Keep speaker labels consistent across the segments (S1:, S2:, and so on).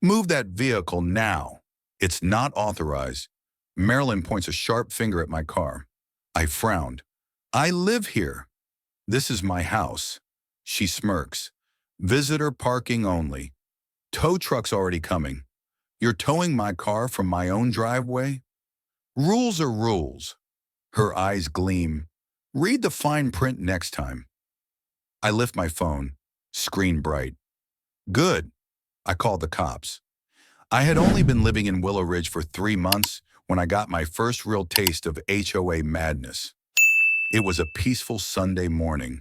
S1: Move that vehicle now. It's not authorized. Marilyn points a sharp finger at my car. I frowned. I live here. This is my house. She smirks. Visitor parking only. Tow truck's already coming. You're towing my car from my own driveway? Rules are rules. Her eyes gleam. Read the fine print next time. I lift my phone. Screen bright. Good. I called the cops. I had only been living in Willow Ridge for 3 months when I got my first real taste of HOA madness. It was a peaceful Sunday morning.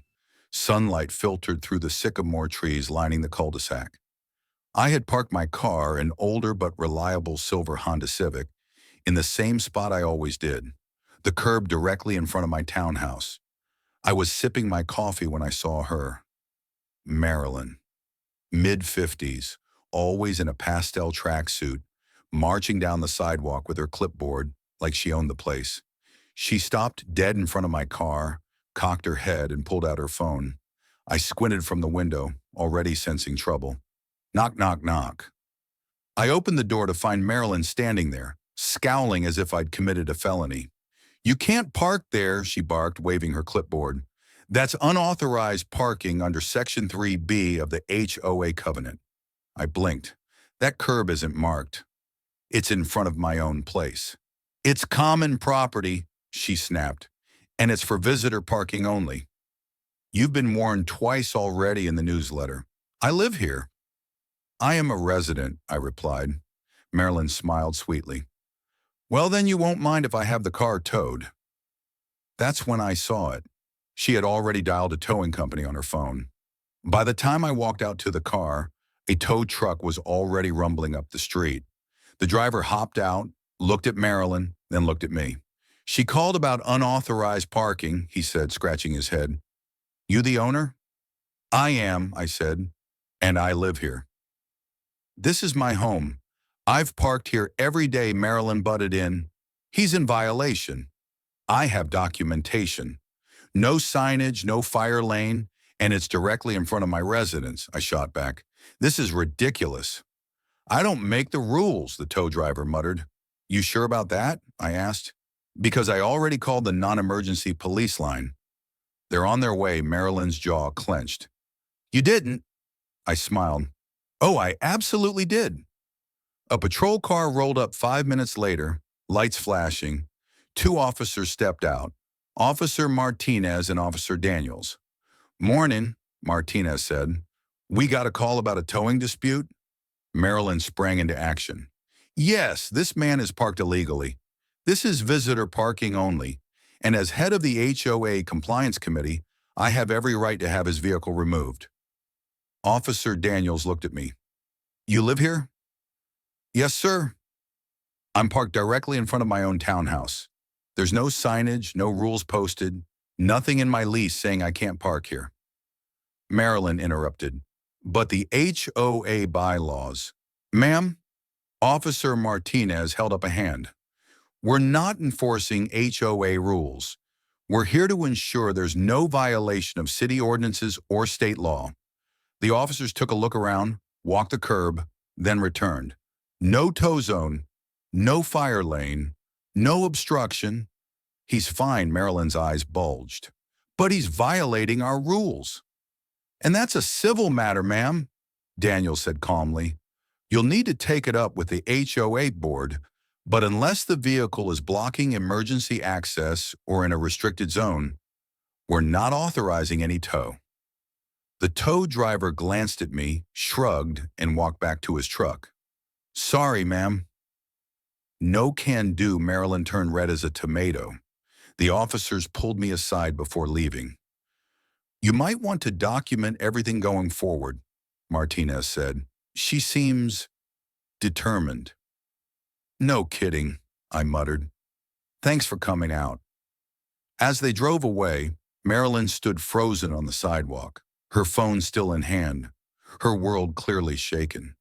S1: Sunlight filtered through the sycamore trees lining the cul-de-sac. I had parked my car, an older but reliable silver Honda Civic, in the same spot I always did, the curb directly in front of my townhouse. I was sipping my coffee when I saw her. Marilyn, mid-50s, always in a pastel tracksuit, marching down the sidewalk with her clipboard like she owned the place. She stopped dead in front of my car, cocked her head, and pulled out her phone. I squinted from the window, already sensing trouble. Knock, knock, knock. I opened the door to find Marilyn standing there, scowling as if I'd committed a felony. You can't park there, she barked, waving her clipboard. That's unauthorized parking under Section 3B of the HOA covenant. I blinked. That curb isn't marked. It's in front of my own place. It's common property, she snapped, and it's for visitor parking only. You've been warned twice already in the newsletter. I live here. I am a resident, I replied. Marilyn smiled sweetly. Well, then you won't mind if I have the car towed. That's when I saw it. She had already dialed a towing company on her phone. By the time I walked out to the car, a tow truck was already rumbling up the street. The driver hopped out, looked at Marilyn, then looked at me. She called about unauthorized parking, he said, scratching his head. You the owner? I am, I said, and I live here. This is my home. I've parked here every day, Marilyn butted in. He's in violation. I have documentation. No signage, no fire lane, and it's directly in front of my residence, I shot back. This is ridiculous. I don't make the rules, the tow driver muttered. You sure about that? I asked. Because I already called the non-emergency police line. They're on their way, Marilyn's jaw clenched. You didn't? I smiled. Oh, I absolutely did. A patrol car rolled up 5 minutes later, lights flashing. 2 officers stepped out, Officer Martinez and Officer Daniels. Morning, Martinez said. We got a call about a towing dispute? Marilyn sprang into action. Yes, this man is parked illegally. This is visitor parking only, and as head of the HOA Compliance Committee, I have every right to have his vehicle removed. Officer Daniels looked at me. You live here? Yes, sir. I'm parked directly in front of my own townhouse. There's no signage, no rules posted, nothing in my lease saying I can't park here. Marilyn interrupted. But the HOA bylaws. Ma'am, Officer Martinez held up a hand. We're not enforcing HOA rules. We're here to ensure there's no violation of city ordinances or state law. The officers took a look around, walked the curb, then returned. No tow zone, no fire lane, no obstruction. He's fine, Marilyn's eyes bulged. But he's violating our rules. And that's a civil matter, ma'am, Daniel said calmly. You'll need to take it up with the HOA board, but unless the vehicle is blocking emergency access or in a restricted zone, we're not authorizing any tow. The tow driver glanced at me, shrugged, and walked back to his truck. Sorry, ma'am. No can do, Marilyn turned red as a tomato. The officers pulled me aside before leaving. You might want to document everything going forward, Martinez said. She seems determined. No kidding, I muttered. Thanks for coming out. As they drove away, Marilyn stood frozen on the sidewalk, her phone still in hand, her world clearly shaken.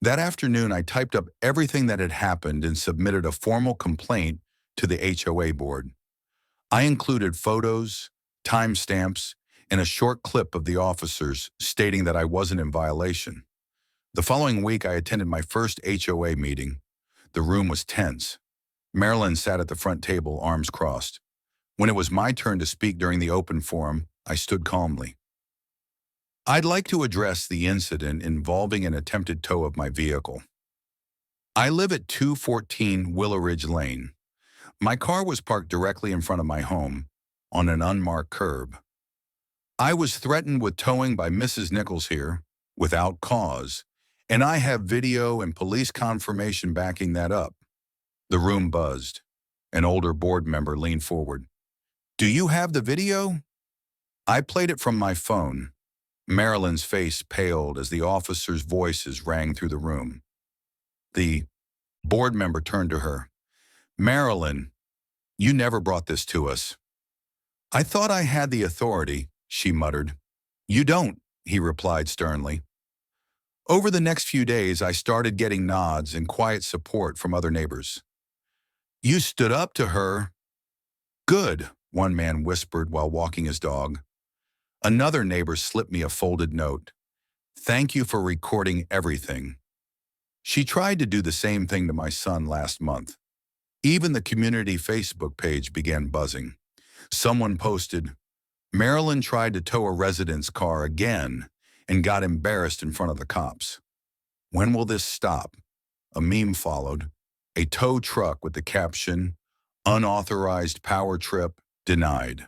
S1: That afternoon, I typed up everything that had happened and submitted a formal complaint to the HOA board. I included photos, timestamps, and a short clip of the officers stating that I wasn't in violation. The following week, I attended my first HOA meeting. The room was tense. Marilyn sat at the front table, arms crossed. When it was my turn to speak during the open forum, I stood calmly. I'd like to address the incident involving an attempted tow of my vehicle. I live at 214 Willow Ridge Lane. My car was parked directly in front of my home, on an unmarked curb. I was threatened with towing by Mrs. Nichols here, without cause, and I have video and police confirmation backing that up. The room buzzed. An older board member leaned forward. Do you have the video? I played it from my phone. Marilyn's face paled as the officer's voices rang through the room. The board member turned to her. Marilyn, you never brought this to us. I thought I had the authority, she muttered. You don't, he replied sternly. Over the next few days, I started getting nods and quiet support from other neighbors. You stood up to her. Good, one man whispered while walking his dog. Another neighbor slipped me a folded note. Thank you for recording everything. She tried to do the same thing to my son last month. Even the community Facebook page began buzzing. Someone posted, Marilyn tried to tow a resident's car again and got embarrassed in front of the cops. When will this stop? A meme followed. A tow truck with the caption, Unauthorized power trip denied.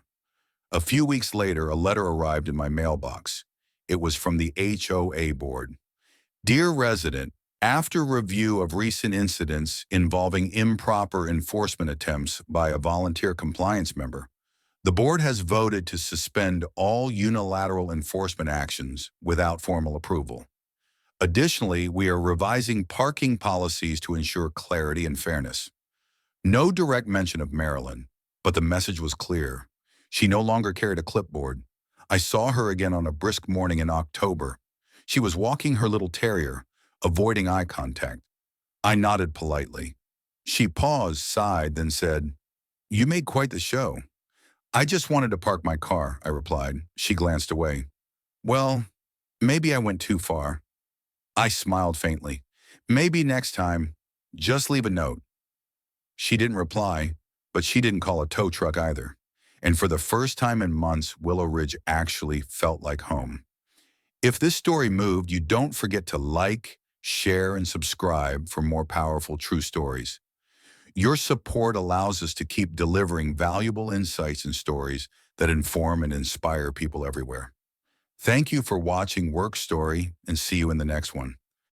S1: A few weeks later, a letter arrived in my mailbox. It was from the HOA board. Dear resident, after review of recent incidents involving improper enforcement attempts by a volunteer compliance member, the board has voted to suspend all unilateral enforcement actions without formal approval. Additionally, we are revising parking policies to ensure clarity and fairness. No direct mention of Marilyn, but the message was clear. She no longer carried a clipboard. I saw her again on a brisk morning in October. She was walking her little terrier, avoiding eye contact. I nodded politely. She paused, sighed, then said, You made quite the show. I just wanted to park my car, I replied. She glanced away. Well, maybe I went too far. I smiled faintly. Maybe next time, just leave a note. She didn't reply, but she didn't call a tow truck either. And for the first time in months, Willow Ridge actually felt like home. If this story moved you, don't forget to like, share, and subscribe for more powerful true stories. Your support allows us to keep delivering valuable insights and stories that inform and inspire people everywhere. Thank you for watching Work Story, and see you in the next one.